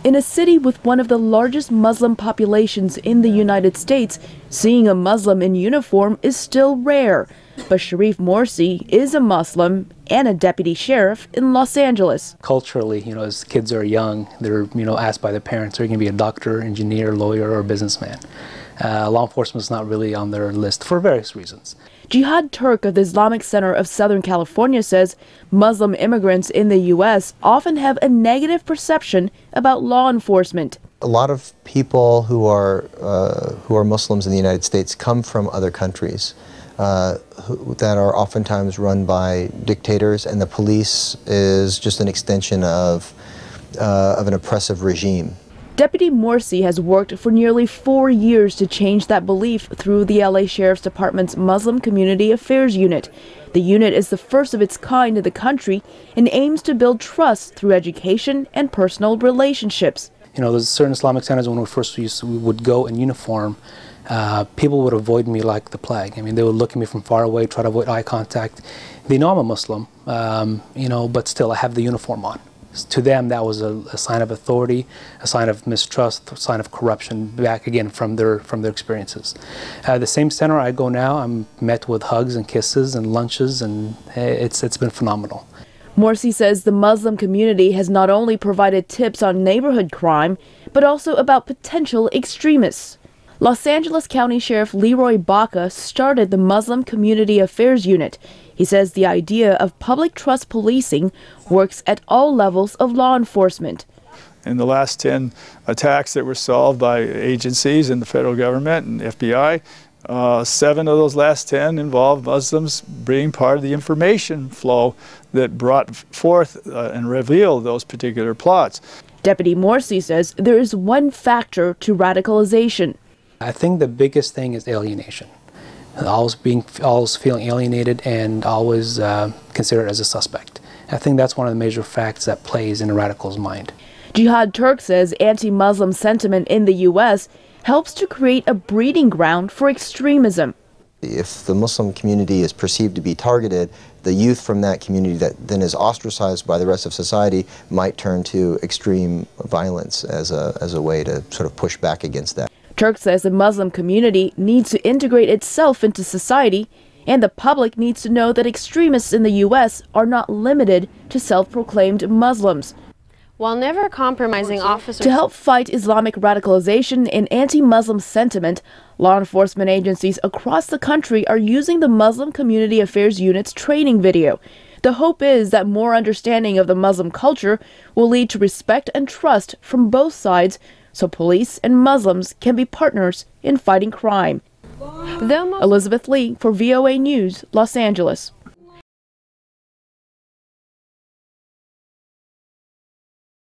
In a city with one of the largest Muslim populations in the United States, seeing a Muslim in uniform is still rare. But Sharif Morsi is a Muslim and a deputy sheriff in Los Angeles. Culturally, as kids are young, they're, asked by their parents, are you going to be a doctor, engineer, lawyer, or businessman? Law enforcement is not really on their list for various reasons. Jihad Turk of the Islamic Center of Southern California says Muslim immigrants in the U.S. often have a negative perception about law enforcement. A lot of people who are Muslims in the United States come from other countries that are oftentimes run by dictators, and the police is just an extension of an oppressive regime. Deputy Morsi has worked for nearly 4 years to change that belief through the LA Sheriff's Department's Muslim Community Affairs Unit. The unit is the first of its kind in the country and aims to build trust through education and personal relationships. There's certain Islamic centers when we would go in uniform, people would avoid me like the plague. They would look at me from far away, try to avoid eye contact. They know I'm a Muslim, but still I have the uniform on. To them, that was a sign of authority, a sign of mistrust, a sign of corruption, back again from their experiences. The same center I go now, I'm met with hugs and kisses and lunches, and it's been phenomenal. Morsi says the Muslim community has not only provided tips on neighborhood crime, but also about potential extremists. Los Angeles County Sheriff Leroy Baca started the Muslim Community Affairs Unit. He says the idea of public trust policing works at all levels of law enforcement. In the last 10 attacks that were solved by agencies in the federal government and FBI, 7 of those last 10 involved Muslims being part of the information flow that brought forth and revealed those particular plots. Deputy Morsi says there is one factor to radicalization. I think the biggest thing is alienation. Always feeling alienated and always considered as a suspect. I think that's one of the major facts that plays in a radical's mind. Jihad Turk says anti-Muslim sentiment in the U.S. helps to create a breeding ground for extremism. If the Muslim community is perceived to be targeted, the youth from that community that then is ostracized by the rest of society might turn to extreme violence as a way to sort of push back against that. Turk says the Muslim community needs to integrate itself into society, and the public needs to know that extremists in the U.S. are not limited to self-proclaimed Muslims. While never compromising officers. To help fight Islamic radicalization and anti-Muslim sentiment, law enforcement agencies across the country are using the Muslim Community Affairs Unit's training video. The hope is that more understanding of the Muslim culture will lead to respect and trust from both sides, so police and Muslims can be partners in fighting crime. Elizabeth Lee for VOA News, Los Angeles.